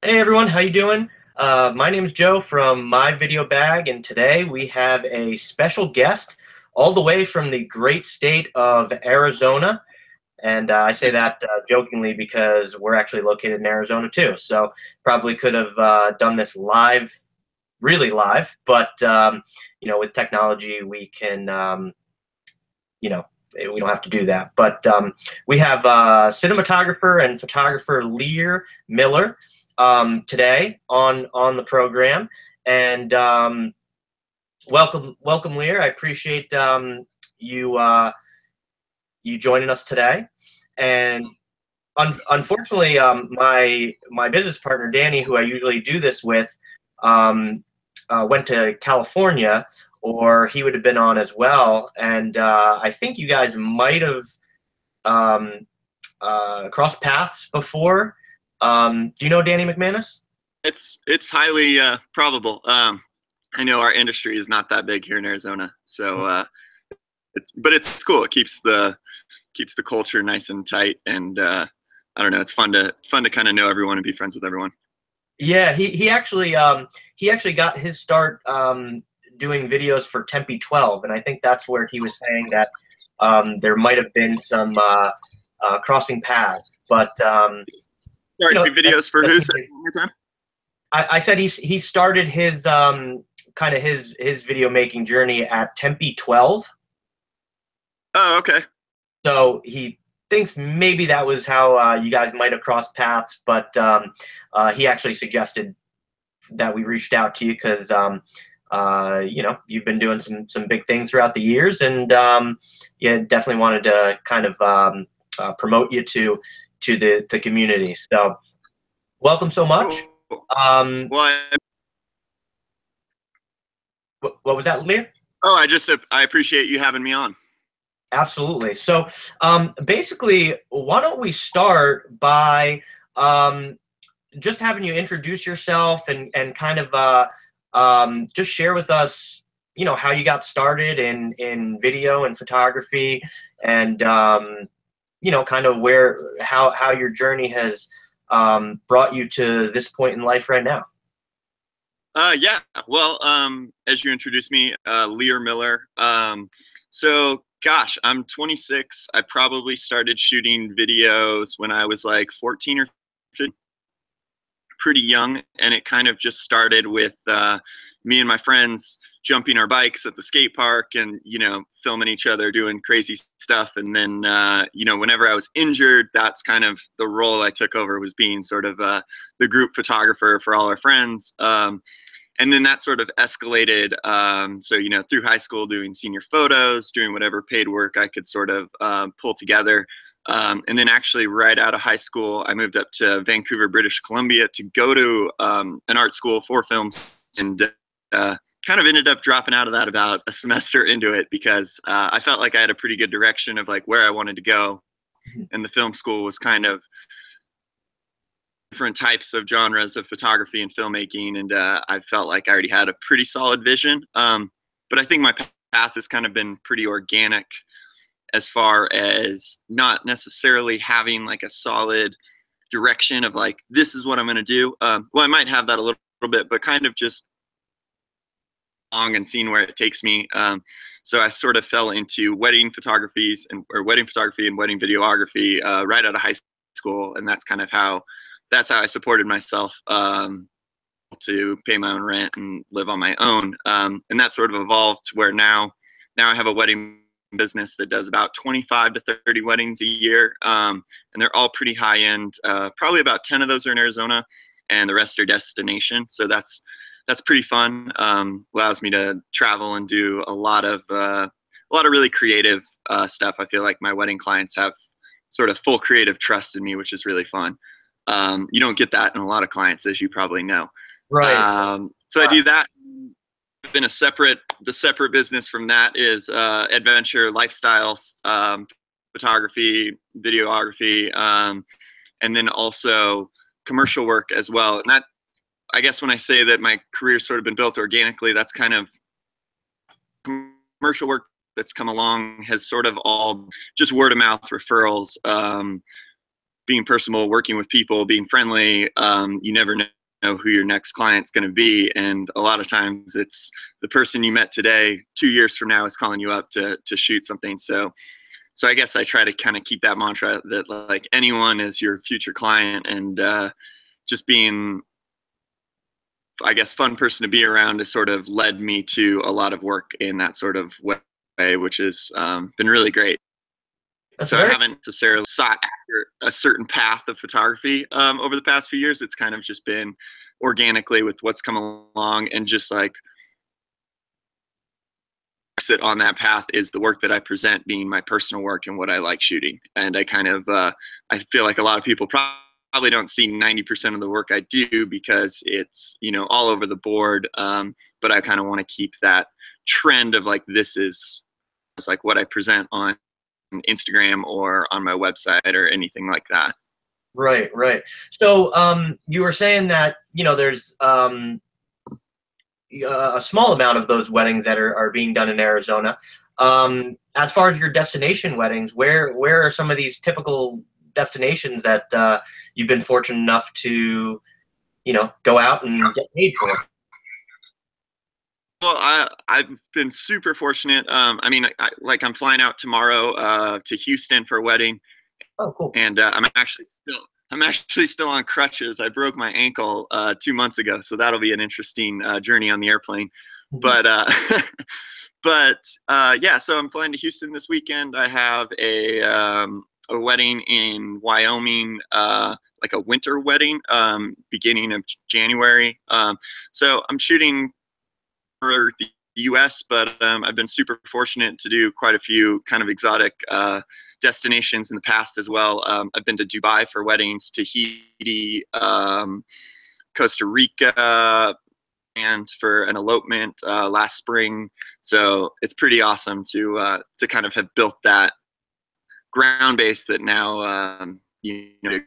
Hey everyone, how you doing? My name is Joe from MyVideoBag, and today we have a special guest all the way from the great state of Arizona. And I say that jokingly because we're actually located in Arizona too. So probably could have done this live, really live, but with technology we can, we don't have to do that. But we have cinematographer and photographer Lear Miller today on the program, and welcome, Lear. I appreciate you joining us today. And unfortunately, my business partner Danny, who I usually do this with, went to California, or he would have been on as well. And I think you guys might have um, crossed paths before. Do you know Danny McManus? It's highly probable. I know our industry is not that big here in Arizona, so but it's cool. It keeps the culture nice and tight, and I don't know. It's fun to kind of know everyone and be friends with everyone. Yeah, he actually got his start doing videos for Tempe 12, and I think that's where he was saying that there might have been some crossing paths. But Sorry, videos for who? Say one more time. I said he started his kind of his video making journey at Tempe 12. Oh, okay. So he thinks maybe that was how you guys might have crossed paths, but he actually suggested that we reached out to you because you've been doing some big things throughout the years, and yeah, definitely wanted to kind of promote you to the community. So welcome so much. Cool. Um, Well, what was that, Lear? I appreciate you having me on. Absolutely. So basically, why don't we start by just having you introduce yourself and kind of just share with us, how you got started in video and photography, and kind of how your journey has brought you to this point in life right now. Yeah. Well, as you introduced me, Lear Miller. So, gosh, I'm 26. I probably started shooting videos when I was like 14 or 15, pretty young, and it kind of just started with me and my friends jumping our bikes at the skate park and filming each other doing crazy stuff. And then whenever I was injured, that's kind of the role I took over, was being sort of the group photographer for all our friends. And then that sort of escalated. So, through high school, doing senior photos, doing whatever paid work I could sort of pull together. And then actually right out of high school, I moved up to Vancouver, British Columbia to go to an art school for films, and kind of ended up dropping out of that about a semester into it because I felt like I had a pretty good direction of like where I wanted to go. And the film school was kind of different types of genres of photography and filmmaking, and I felt like I already had a pretty solid vision. But I think my path has kind of been pretty organic, as far as not necessarily having like a solid direction of like, this is what I'm going to do. Well, I might have that a little bit, but kind of just along and seeing where it takes me. So I sort of fell into wedding photography and wedding videography right out of high school, and that's kind of how I supported myself to pay my own rent and live on my own. And that sort of evolved to where now I have a wedding business that does about 25 to 30 weddings a year, and they're all pretty high end. Probably about 10 of those are in Arizona, and the rest are destination. So that's pretty fun. Allows me to travel and do a lot of really creative stuff. I feel like my wedding clients have sort of full creative trust in me, which is really fun. You don't get that in a lot of clients, as you probably know. Right. So I do that. Been the separate business from that is adventure lifestyles, photography, videography, and then also commercial work as well. And that, I guess, when I say that my career's sort of been built organically, that's kind of commercial work that's come along has sort of all just word of mouth referrals. being personable, working with people, being friendly. You never know who your next client's going to be, and a lot of times it's the person you met today 2 years from now is calling you up to shoot something. So I guess I try to kind of keep that mantra that like anyone is your future client, and just being, I guess, fun person to be around has sort of led me to a lot of work in that sort of way, which has been really great. That's So I very haven't necessarily sought after a certain path of photography over the past few years. It's kind of just been organically with what's come along, and just like sit on that path is the work that I present being my personal work and what I like shooting. And I kind of, I feel like a lot of people probably don't see 90% of the work I do because it's, you know, all over the board. But I kind of want to keep that trend of like, this is like what I present on Instagram or on my website or anything like that. right, right. So you were saying that, you know, there's a small amount of those weddings that are being done in Arizona. As far as your destination weddings, where are some of these typical destinations that you've been fortunate enough to, you know, go out and get paid for? Well, I've been super fortunate. I mean, I'm flying out tomorrow to Houston for a wedding, Oh, cool. and I'm actually still on crutches. I broke my ankle 2 months ago, so that'll be an interesting journey on the airplane. Mhm. But yeah, so I'm flying to Houston this weekend. I have a wedding in Wyoming, like a winter wedding, beginning of January. So I'm shooting for the U.S., but I've been super fortunate to do quite a few kind of exotic destinations in the past as well. I've been to Dubai for weddings, Tahiti, Costa Rica, and for an elopement last spring. So it's pretty awesome to kind of have built that ground base that now you know,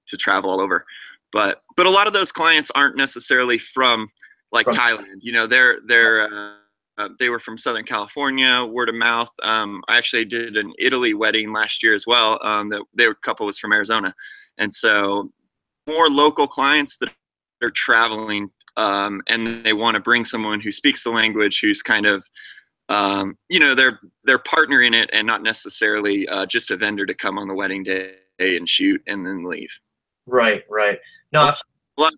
to travel all over. But a lot of those clients aren't necessarily from like From Thailand. You know, they were from Southern California, word of mouth. I actually did an Italy wedding last year as well. The couple was from Arizona, and so more local clients that are traveling, and they want to bring someone who speaks the language, who's kind of you know, their partner in it, and not necessarily just a vendor to come on the wedding day and shoot and then leave. right, right. No, A lot,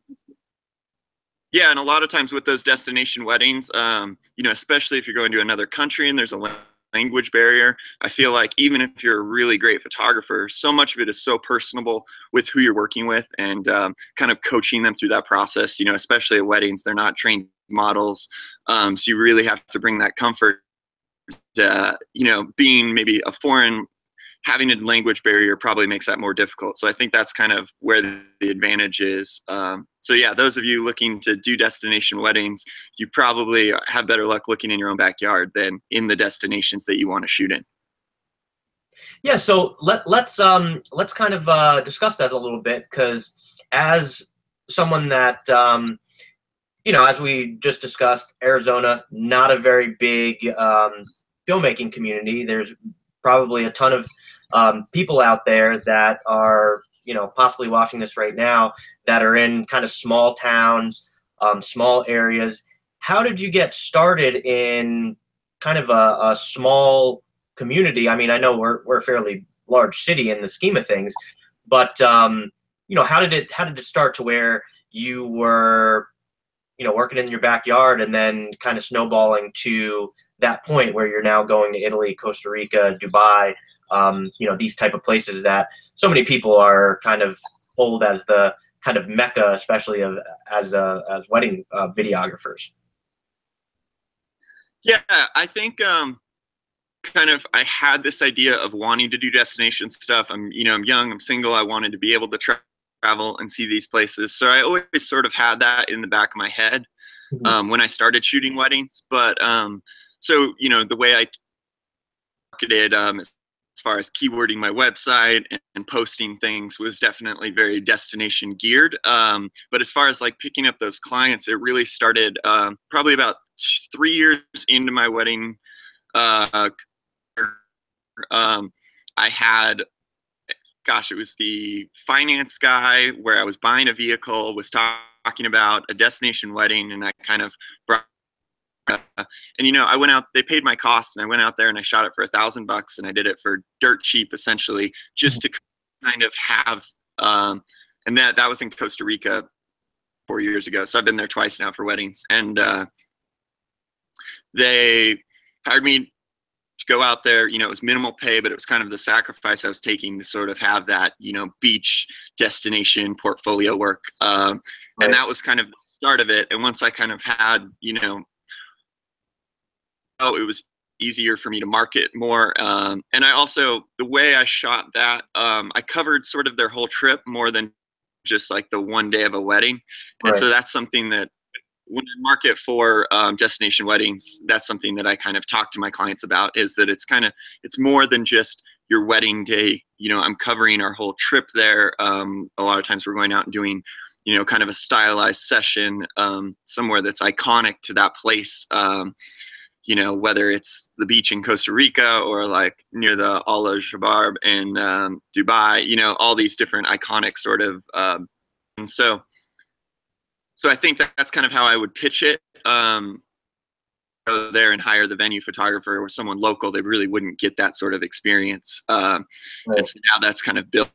yeah, and a lot of times with those destination weddings, you know, especially if you're going to another country and there's a language barrier, I feel like even if you're a really great photographer, so much of it is so personable with who you're working with, and kind of coaching them through that process. You know, especially at weddings, they're not trained models, so you really have to bring that comfort. You know, being maybe a foreign, having a language barrier probably makes that more difficult. So I think that's kind of where the advantage is. So yeah, those of you looking to do destination weddings, you probably have better luck looking in your own backyard than in the destinations that you want to shoot in. yeah. So let's kind of discuss that a little bit, because as someone that you know, as we just discussed, Arizona, not a very big filmmaking community. There's probably a ton of people out there that are, you know, possibly watching this right now that are in kind of small towns, small areas. How did you get started in kind of a small community? I mean, I know we're a fairly large city in the scheme of things, but you know, how did it start to where you were, you know, working in your backyard and then kind of snowballing to that point where you're now going to Italy, Costa Rica, Dubai, you know, these type of places that so many people are kind of told as the kind of mecca, especially of as wedding videographers. Yeah, I think kind of I had this idea of wanting to do destination stuff. I'm young, I'm single, I wanted to be able to travel and see these places. So I always sort of had that in the back of my head Mhm. when I started shooting weddings. But so you know, the way I marketed as far as keywording my website and posting things was definitely very destination geared. But as far as like picking up those clients, it really started probably about 3 years into my wedding. Uh, um, I had gosh, it was the finance guy where I was buying a vehicle, was talking about a destination wedding, and I kind of brought, and I went out, they paid my costs, and I went out there and I shot it for $1,000, and I did it for dirt cheap, essentially, just to kind of have, and that was in Costa Rica 4 years ago. So I've been there twice now for weddings, and they hired me to go out there. It was minimal pay, but it was kind of the sacrifice I was taking to sort of have that, beach destination portfolio work. And that was kind of the start of it. And once I kind of had, it was easier for me to market more. And I also, the way I shot that, I covered sort of their whole trip more than just like the one day of a wedding. And so that's something that when I market for destination weddings, that's something that I kind of talk to my clients about, is that it's more than just your wedding day. I'm covering our whole trip there. A lot of times we're going out and doing, kind of a stylized session somewhere that's iconic to that place. Whether it's the beach in Costa Rica or like near the Al Shabarb in Dubai, all these different iconic sort of, and so I think that's kind of how I would pitch it. Go there and hire the venue photographer or someone local, they really wouldn't get that sort of experience. And so now that's kind of built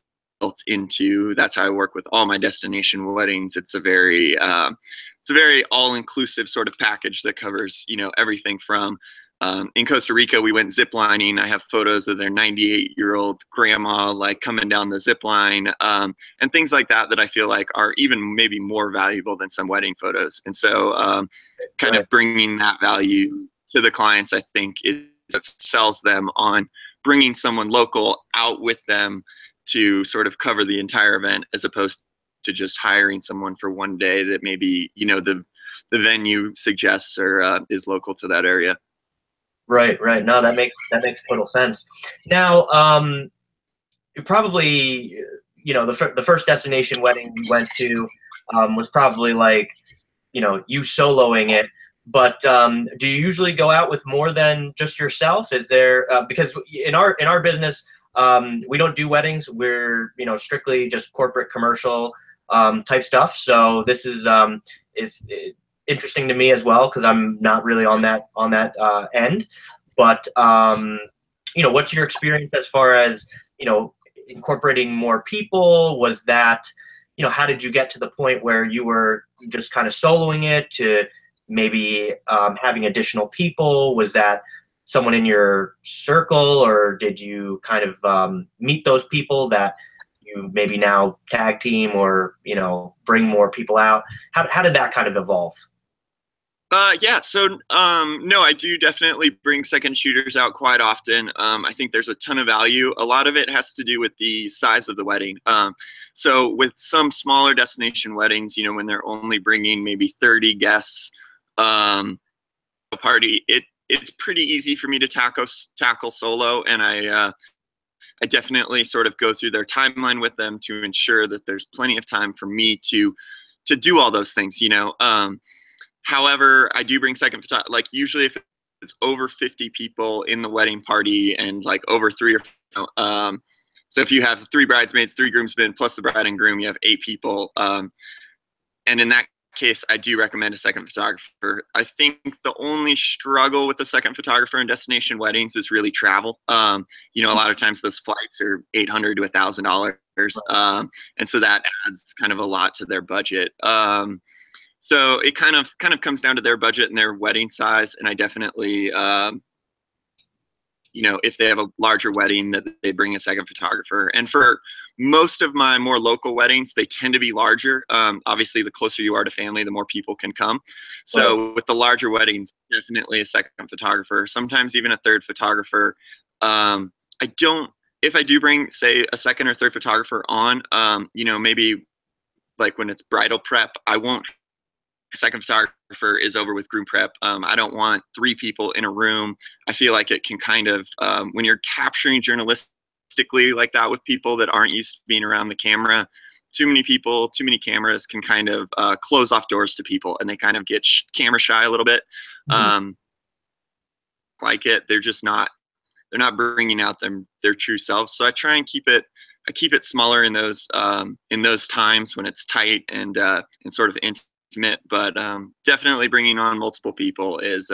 into, that's how I work with all my destination weddings. It's a very all-inclusive sort of package that covers, everything from, in Costa Rica, we went ziplining. I have photos of their 98-year-old grandma, like coming down the zip line, and things like that I feel like are even maybe more valuable than some wedding photos. And so kind of bringing that value to the clients, I think, sells them on bringing someone local out with them to sort of cover the entire event, as opposed to just hiring someone for one day that maybe, the venue suggests or is local to that area. Right. No, that makes total sense. Now, probably, the first destination wedding you went to was probably like, you soloing it. But do you usually go out with more than just yourself? Is there because in our business, we don't do weddings. We're strictly just corporate commercial type stuff. So this is interesting to me as well, because I'm not really on that end. But what's your experience as far as incorporating more people? Was that how did you get to the point where you were just kind of soloing it to maybe having additional people? Was that someone in your circle, or did you kind of meet those people that you maybe now tag team or bring more people out? How did that kind of evolve? Yeah, so no, I do definitely bring second shooters out quite often. I think there's a ton of value. A lot of it has to do with the size of the wedding. So with some smaller destination weddings, when they're only bringing maybe 30 guests, a party, it's pretty easy for me to tackle solo, and I definitely sort of go through their timeline with them to ensure that there's plenty of time for me to do all those things. However, I do bring second photography. Like usually, if it's over 50 people in the wedding party and like over 3 or 4, so if you have 3 bridesmaids, 3 groomsmen, plus the bride and groom, you have 8 people. And in that case, I do recommend a second photographer. I think the only struggle with the second photographer in destination weddings is really travel. A lot of times those flights are $800 to $1,000, and so that adds kind of a lot to their budget. So it kind of comes down to their budget and their wedding size, and I definitely, if they have a larger wedding, that they bring a second photographer. And for most of my more local weddings, they tend to be larger. Obviously, the closer you are to family, the more people can come. So with the larger weddings, definitely a second photographer, sometimes even a third photographer. If I do bring, say, a second or third photographer on, maybe like when it's bridal prep, I won't. Second photographer is over with groom prep. I don't want 3 people in a room. I feel like it can kind of, when you're capturing journalistically like that with people that aren't used to being around the camera, too many people, too many cameras can kind of close off doors to people, and they kind of get camera shy a little bit. Like it, they're not bringing out their true selves. So I try and keep it I keep it smaller in those times when it's tight and sort of intimate. But definitely bringing on multiple people is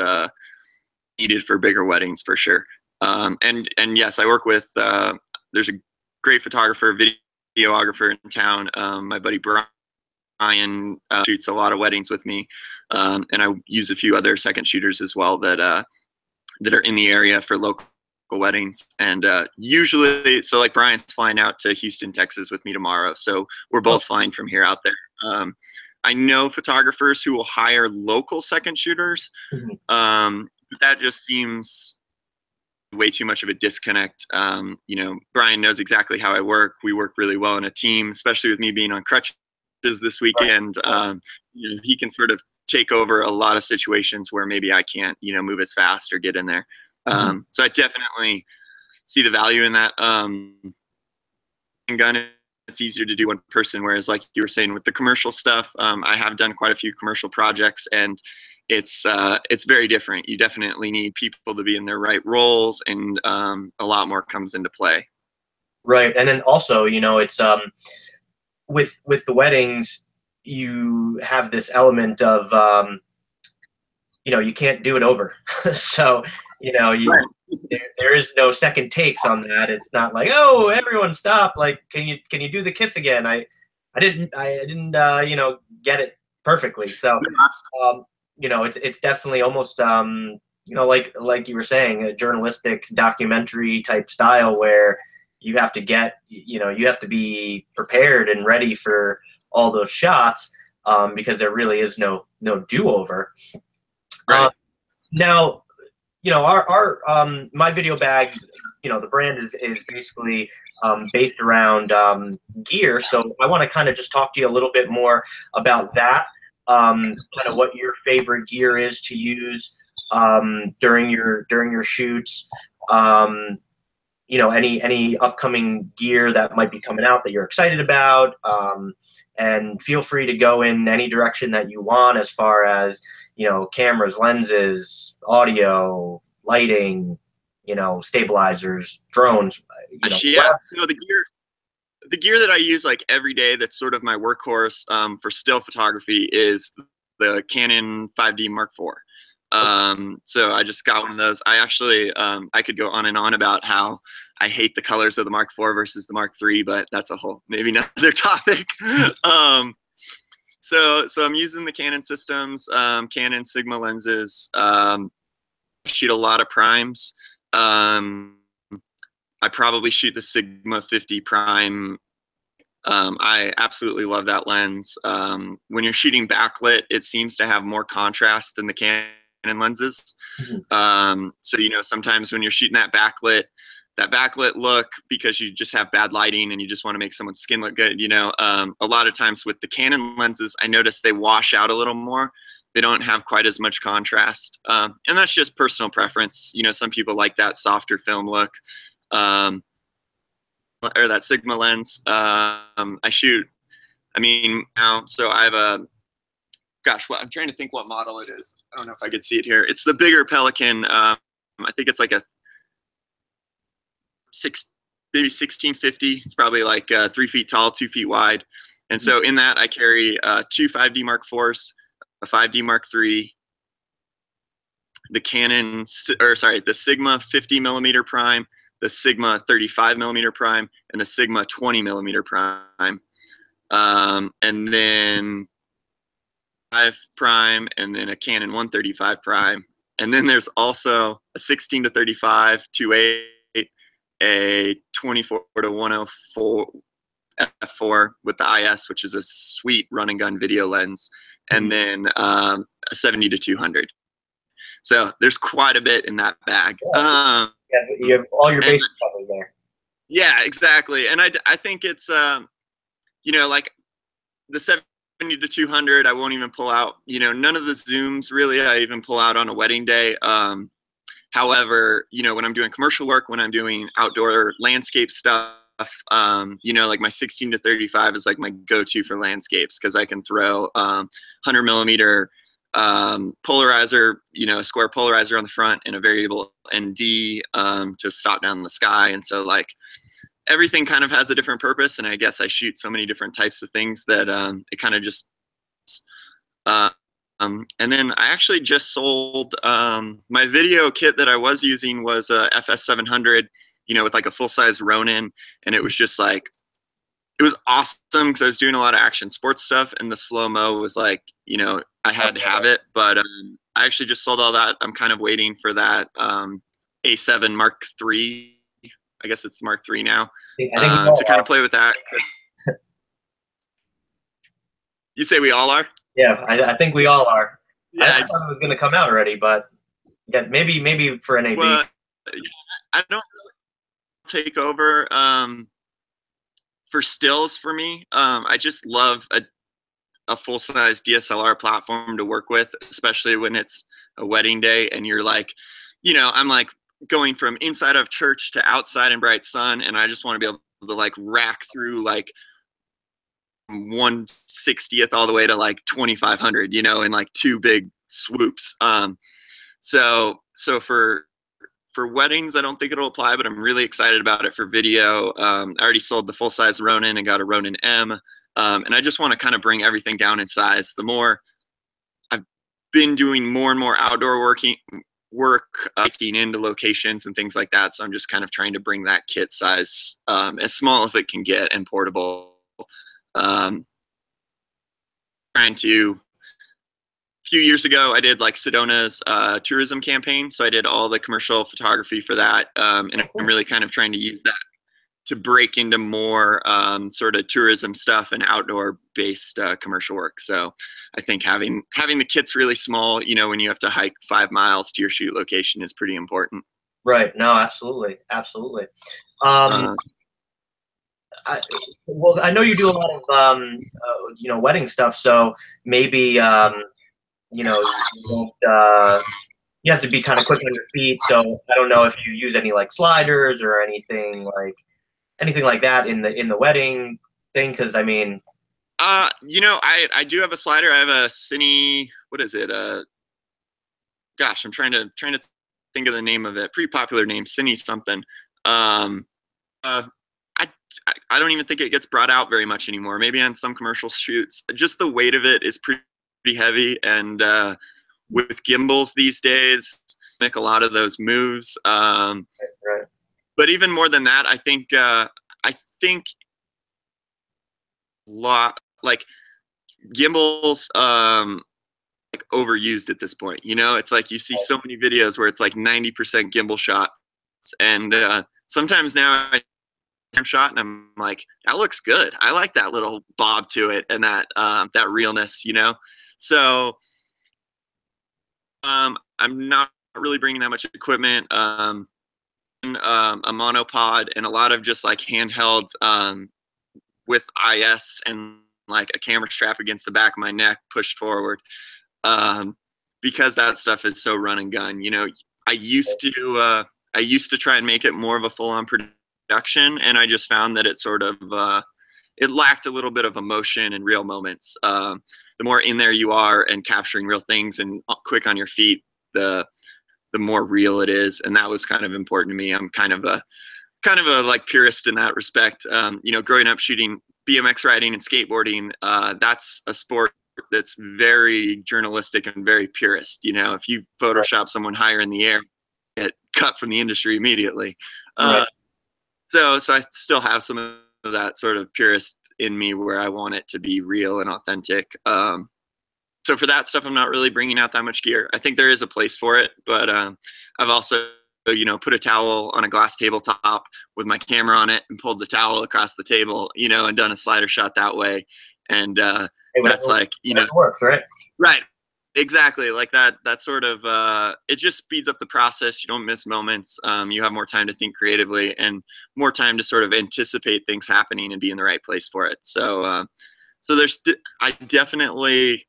needed for bigger weddings for sure. And yes, I work with there's a great photographer, videographer in town. My buddy Brian shoots a lot of weddings with me, and I use a few other second shooters as well that are in the area for local weddings. And usually, so like Brian's flying out to Houston, Texas with me tomorrow, so we're both flying from here out there. I know photographers who will hire local second shooters. But that just seems way too much of a disconnect. Brian knows exactly how I work. We work really well in a team, especially with me being on crutches this weekend. He can sort of take over a lot of situations where maybe I can't, move as fast or get in there. So I definitely see the value in that. Gun, it's easier to do one person, whereas like you were saying with the commercial stuff, I have done quite a few commercial projects, and it's very different. You definitely need people to be in their right roles, and a lot more comes into play. Right, and then also, it's with the weddings, you have this element of you can't do it over. So there is no second takes on that. It's not like, oh, everyone stop. Like, can you do the kiss again? I didn't get it perfectly. So it's definitely almost like you were saying, a journalistic documentary type style where you have to you have to be prepared and ready for all those shots, because there really is no do-over. Right. Now, our MyVideoBag, the brand is basically based around gear. So I want to kind of just talk to you a little bit more about that, kind of what your favorite gear is to use during your shoots. Any upcoming gear that might be coming out that you're excited about, and feel free to go in any direction that you want as far as cameras, lenses, audio, lighting, stabilizers, drones. Yeah. So the gear that I use like every day, that's sort of my workhorse for still photography, is the Canon 5D Mark IV. So I just got one of those. I actually I could go on and on about how I hate the colors of the Mark IV versus the Mark III, but that's a whole maybe another topic. So I'm using the Canon systems, Canon Sigma lenses. Shoot a lot of primes. I probably shoot the Sigma 50 prime. I absolutely love that lens. When you're shooting backlit, it seems to have more contrast than the Canon lenses. So sometimes when you're shooting that backlit look, because you just have bad lighting and you just want to make someone's skin look good, a lot of times with the Canon lenses, I notice they wash out a little more. They don't have quite as much contrast, and that's just personal preference. Some people like that softer film look, or that Sigma lens. I shoot, now, so I have a, I'm trying to think what model it is. I don't know if I could see it here. It's the bigger Pelican. I think it's like a maybe 1650. It's probably like 3 feet tall, 2 feet wide. And so in that, I carry two 5D Mark IVs, a 5D Mark III, the Sigma 50 millimeter prime, the Sigma 35 millimeter prime, and the Sigma 20 millimeter prime. And then 5 prime, and then a Canon 135 prime. And then there's also a 16 to 35 2.8, a 24 to 104 f4 with the IS, which is a sweet run and gun video lens, and then a 70 to 200. So there's quite a bit in that bag. Yeah, you have all your bases covered there. Yeah, exactly. And I think it's like the 70 to 200, I won't even pull out. None of the zooms really I even pull out on a wedding day. However, when I'm doing commercial work, when I'm doing outdoor landscape stuff, like my 16 to 35 is like my go-to for landscapes, because I can throw 100 millimeter polarizer, a square polarizer on the front, and a variable ND to stop down the sky. And so like everything kind of has a different purpose, and I guess I shoot so many different types of things that it kind of just uh, and then I actually just sold my video kit that I was using was a FS700, you know, with like a full-size Ronin, and it was just like it was awesome because I was doing a lot of action sports stuff, and the slow-mo was like, you know, I had to have it. But I actually just sold all that. I'm kind of waiting for that A7 Mark III. I guess it's the Mark III now, I think we all to kind are. of play with that. You say we all are? Yeah, I think we all are. I Yeah. thought it was going to come out already, but yeah, maybe for NAB. Well, I don't take over for stills for me. I just love a full size DSLR platform to work with, especially when it's a wedding day and you're like, you know, I'm like going from inside of church to outside in bright sun, and I just want to be able to like rack through like 1/60th all the way to like 2500, you know, in like two big swoops. So for weddings, I don't think it'll apply, but I'm really excited about it for video. I already sold the full size Ronin and got a Ronin M. And I just want to kind of bring everything down in size. The more I've been doing more and more outdoor work, hiking into locations and things like that. So I'm just kind of trying to bring that kit size as small as it can get and portable. Trying to few years ago, I did like Sedona's tourism campaign. So I did all the commercial photography for that. And I'm really kind of trying to use that to break into more sort of tourism stuff and outdoor based commercial work. So I think having the kits really small, you know, when you have to hike 5 miles to your shoot location is pretty important. Right. No, absolutely. Absolutely. Uh, Well, I know you do a lot of, you know, wedding stuff. So maybe, you know, you don't, you have to be kind of quick on your feet. So I don't know if you use any like sliders or anything like that in the wedding thing. Cause I mean, you know, I do have a slider. I have a Cine, what is it? Gosh, I'm trying to think of the name of it. Pretty popular name, Cine something. Um, uh, I I don't even think it gets brought out very much anymore. Maybe on some commercial shoots. Just the weight of it is pretty heavy, and with gimbals these days, make a lot of those moves. right. But even more than that, I think lot like gimbals like overused at this point. You know, it's like you see so many videos where it's like 90% gimbal shots, and sometimes now I'm shot and I'm like, that looks good. I like that little bob to it and that realness, you know. So I'm not really bringing that much equipment. A monopod and a lot of just like handheld with IS and like a camera strap against the back of my neck pushed forward, because that stuff is so run and gun. You know, I used to try and make it more of a full on production, and I just found that it sort of it lacked a little bit of emotion and real moments. The more in there you are and capturing real things and quick on your feet, the more real it is, and that was kind of important to me. I'm kind of a like purist in that respect. You know, growing up shooting BMX riding and skateboarding, that's a sport that's very journalistic and very purist. You know, if you Photoshop someone higher in the air, get cut from the industry immediately. Right. So I still have some of that sort of purist in me where I want it to be real and authentic. So for that stuff, I'm not really bringing out that much gear. I think there is a place for it, but I've also, you know, put a towel on a glass tabletop with my camera on it and pulled the towel across the table, you know, and done a slider shot that way. And that's like, you know, works, right? right. Exactly. Like that sort of, it just speeds up the process. You don't miss moments. You have more time to think creatively and more time to sort of anticipate things happening and be in the right place for it. So, I definitely,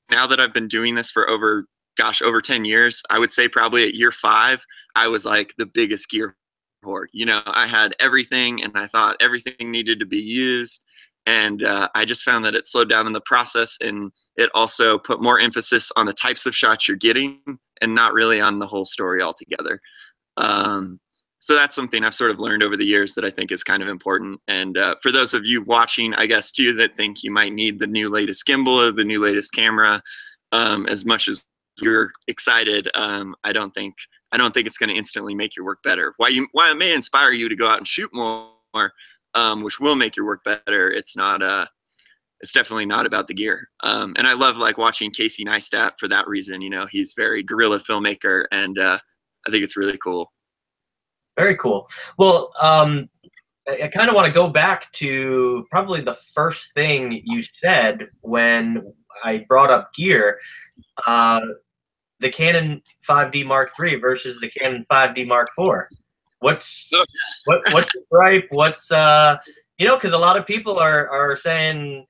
now that I've been doing this for over 10 years, I would say probably at year 5, I was like the biggest gear hoard. You know, I had everything and I thought everything needed to be used. And I just found that it slowed down in the process, and it also put more emphasis on the types of shots you're getting and not really on the whole story altogether. so that's something I've sort of learned over the years that I think is kind of important. And for those of you watching, I guess too, that think you might need the new latest gimbal or the new latest camera, as much as you're excited, I don't think it's going to instantly make your work better. While it may inspire you to go out and shoot more, which will make your work better, it's not. It's definitely not about the gear. And I love like watching Casey Neistat for that reason. You know, he's very guerrilla filmmaker, and I think it's really cool. Very cool. Well, I kind of want to go back to probably the first thing you said when I brought up gear, the Canon 5D Mark III versus the Canon 5D Mark IV. What's the gripe? What's you know, because a lot of people are saying,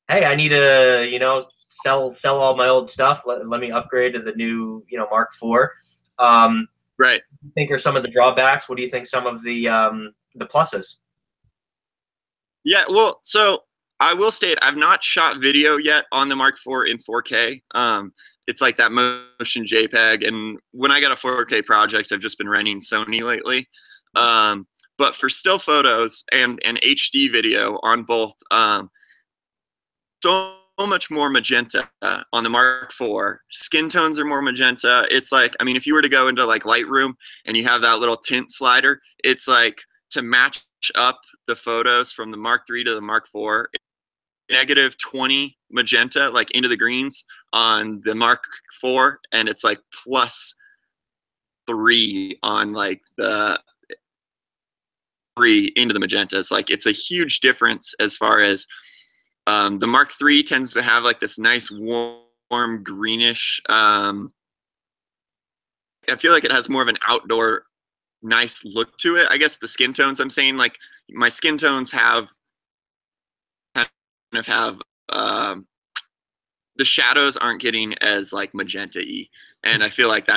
hey, I need to, you know, sell all my old stuff. Let me upgrade to the new, you know, Mark IV. Right. What do you think are some of the drawbacks? What do you think some of the pluses? Yeah, well, so I will state I've not shot video yet on the Mark IV in 4K. It's like that motion JPEG, and when I got a 4K project, I've just been renting Sony lately. But for still photos and HD video on both, so much more magenta on the Mark IV. Skin tones are more magenta. It's like, I mean, if you were to go into like Lightroom and you have that little tint slider, it's like to match up the photos from the Mark III to the Mark IV, -20 magenta, like into the greens on the Mark IV, and it's like +3 on like the 3 into the magenta. It's like, it's a huge difference as far as the Mark III tends to have like this nice warm greenish. I feel like it has more of an outdoor nice look to it. I guess the skin tones, I'm saying, like my skin tones have kind of have the shadows aren't getting as like magenta-y, and I feel like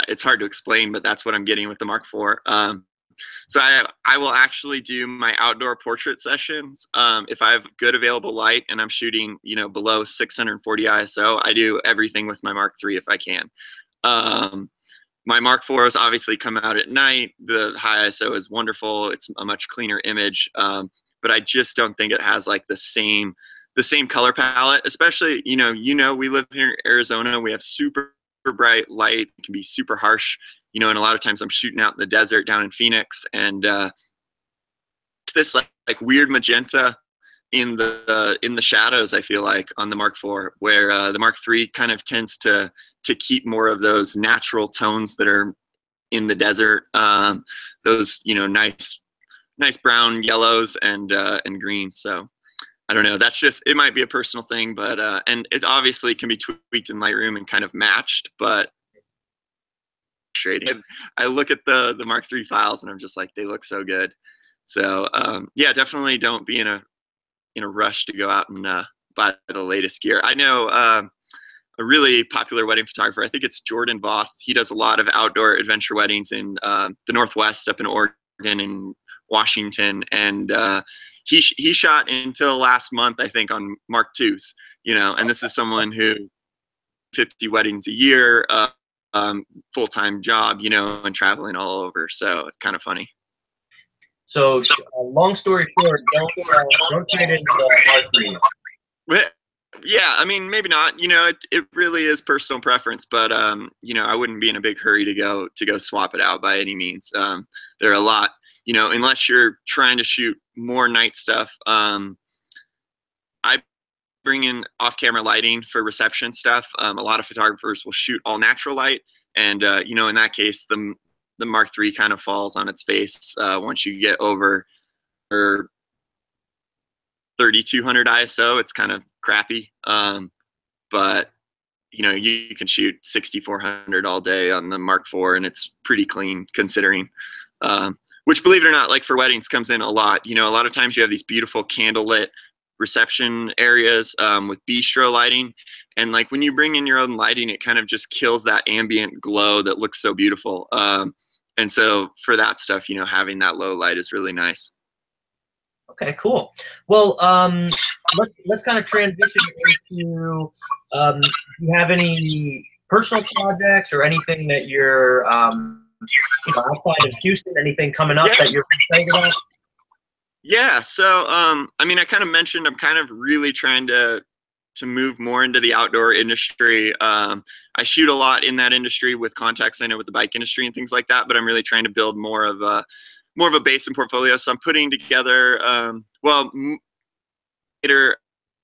it's hard to explain, but that's what I'm getting with the Mark IV. So I will actually do my outdoor portrait sessions if I have good available light and I'm shooting, you know, below 640 ISO. I do everything with my Mark III if I can. My Mark IV has obviously come out at night. The high ISO is wonderful. It's a much cleaner image, but I just don't think it has like the same color palette. Especially, you know, we live here in Arizona. We have super bright light. It can be super harsh. You know, and a lot of times I'm shooting out in the desert down in Phoenix, and it's this like weird magenta in the shadows, I feel like, on the Mark IV, where the Mark III kind of tends to keep more of those natural tones that are in the desert, those, you know, nice brown yellows and greens. So I don't know, that's just, it might be a personal thing, but and it obviously can be tweaked in Lightroom and kind of matched, but I look at the Mark III files and I'm just like, they look so good. So yeah, definitely don't be in a rush to go out and buy the latest gear. I know a really popular wedding photographer, I think it's Jordan Voth. He does a lot of outdoor adventure weddings in the Northwest, up in Oregon and Washington, and he shot until last month, I think, on Mark IIs. You know, and this is someone who 50 weddings a year. Full-time job, you know, and traveling all over. So it's kind of funny. So long story short, don't trade in the Mark III. Yeah, I mean, maybe not. You know, it really is personal preference, but you know, I wouldn't be in a big hurry to go swap it out by any means. There are a lot, you know, unless you're trying to shoot more night stuff. I bring in off-camera lighting for reception stuff. A lot of photographers will shoot all natural light, and you know, in that case, the Mark III kind of falls on its face once you get over 3200 ISO. It's kind of crappy, but you know, you can shoot 6400 all day on the Mark IV, and it's pretty clean considering. Which, believe it or not, like for weddings comes in a lot. You know, a lot of times you have these beautiful candlelit reception areas with bistro lighting, and like when you bring in your own lighting, it kind of just kills that ambient glow that looks so beautiful. And so for that stuff, you know, having that low light is really nice. Okay, cool. Well, let's kind of transition into, do you have any personal projects or anything that you're outside of Houston, anything coming up Yeah. that you're excited about? Yeah. So, I mean, I kind of mentioned I'm kind of really trying to move more into the outdoor industry. I shoot a lot in that industry with contacts I know with the bike industry and things like that, but I'm really trying to build more of a base and portfolio. So I'm putting together, later,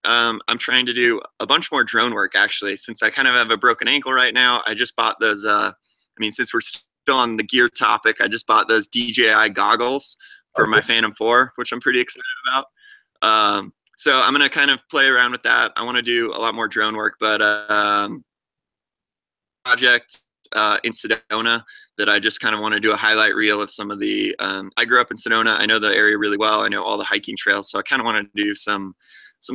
I'm trying to do a bunch more drone work actually, since I kind of have a broken ankle right now. I just bought those, I mean, since we're still on the gear topic, I just bought those DJI goggles for my Phantom 4, which I'm pretty excited about. So I'm going to kind of play around with that. I want to do a lot more drone work, but project in Sedona that I just kind of want to do a highlight reel of some of the, I grew up in Sedona. I know the area really well. I know all the hiking trails. So I kind of want to do some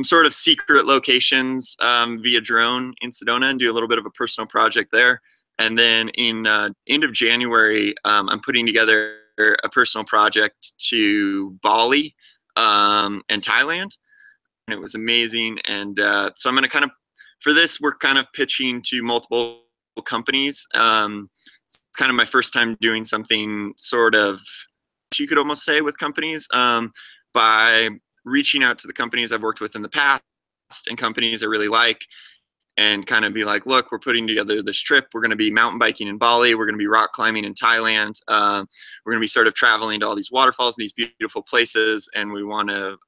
sort of secret locations via drone in Sedona and do a little bit of a personal project there. And then in end of January, I'm putting together a personal project to Bali and Thailand. And it was amazing. And so I'm going to kind of, for this, we're kind of pitching to multiple companies. It's kind of my first time doing something sort of, you could almost say, with companies, by reaching out to the companies I've worked with in the past and companies I really like, and kind of be like, look, we're putting together this trip. We're going to be mountain biking in Bali. We're going to be rock climbing in Thailand. We're going to be sort of traveling to all these waterfalls and these beautiful places, and we want to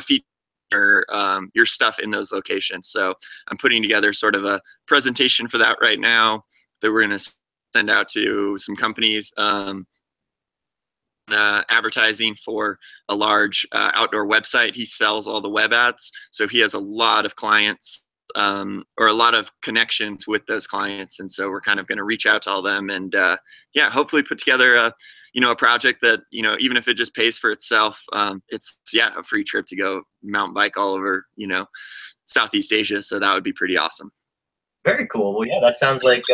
feature your stuff in those locations. So I'm putting together sort of a presentation for that right now that we're going to send out to some companies, advertising for a large outdoor website. He sells all the web ads, so he has a lot of clients, or a lot of connections with those clients, and so we're kind of going to reach out to all them and hopefully put together a project that, even if it just pays for itself, it's a free trip to go mountain bike all over Southeast Asia. So that would be pretty awesome. Very cool. Well, yeah, that sounds like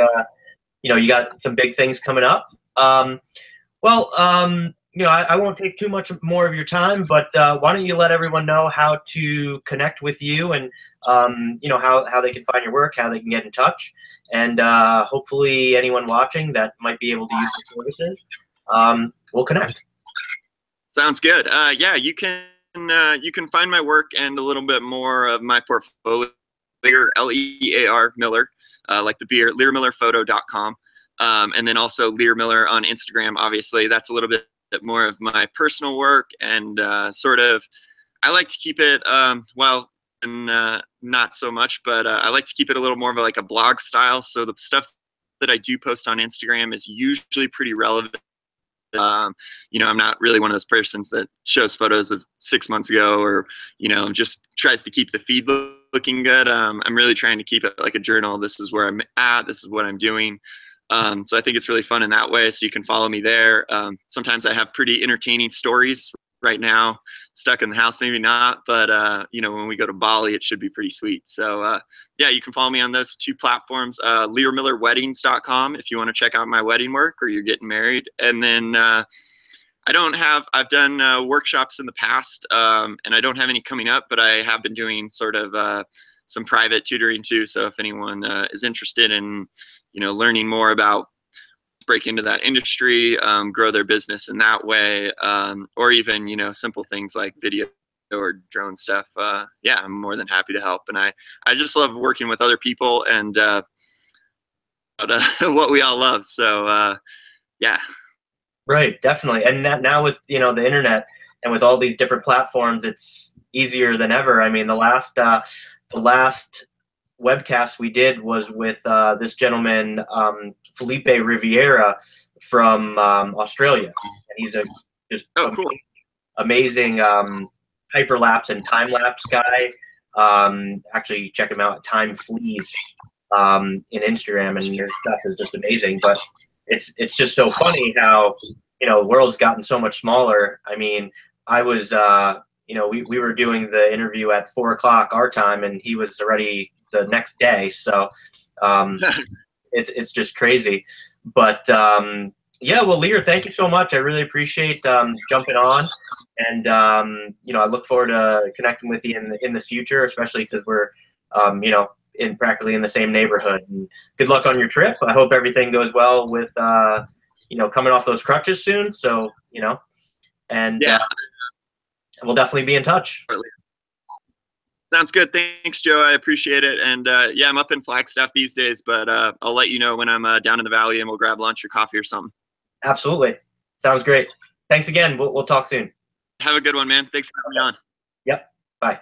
you got some big things coming up. I won't take too much more of your time, but why don't you let everyone know how to connect with you, and how they can find your work, how they can get in touch, and hopefully anyone watching that might be able to use your services will connect. Sounds good. You can find my work and a little bit more of my portfolio, Lear Miller, like the beer, learmillerphoto.com. And then also Lear Miller on Instagram. Obviously, that's a little bit more of my personal work, and sort of, I like to keep it, not so much, but I like to keep it a little more of like a blog style. So the stuff that I do post on Instagram is usually pretty relevant. I'm not really one of those persons that shows photos of 6 months ago, or, just tries to keep the feed looking good. I'm really trying to keep it like a journal. This is where I'm at. This is what I'm doing. So I think it's really fun in that way. So you can follow me there. Sometimes I have pretty entertaining stories. Right now, stuck in the house, maybe not, but when we go to Bali, it should be pretty sweet. So you can follow me on those two platforms, LearMillerWeddings.com if you want to check out my wedding work or you're getting married. And then I've done workshops in the past, and I don't have any coming up, but I have been doing sort of some private tutoring too. So if anyone is interested in learning more about break into that industry, grow their business in that way, or even simple things like video or drone stuff, I'm more than happy to help. And I just love working with other people and what we all love. So Right, definitely. And now with the internet and with all these different platforms, it's easier than ever. I mean, the last webcast we did was with this gentleman, Felipe Riviera from Australia, and he's a just cool. amazing hyperlapse and time lapse guy. Actually, check him out at Time Fleas in Instagram, and their stuff is just amazing. But it's just so funny how the world's gotten so much smaller. I mean, I was we were doing the interview at 4 o'clock our time, and he was already the next day. So it's just crazy. But well, Lear, thank you so much. I really appreciate jumping on, and I look forward to connecting with you in the future, especially because we're practically in the same neighborhood. And good luck on your trip. I hope everything goes well with coming off those crutches soon. So, and Yeah. we'll definitely be in touch. Sounds good. Thanks, Joe. I appreciate it. And yeah, I'm up in Flagstaff these days, but I'll let you know when I'm down in the valley, and we'll grab lunch or coffee or something. Absolutely. Sounds great. Thanks again. We'll talk soon. Have a good one, man. Thanks for having me on. Yep. Bye.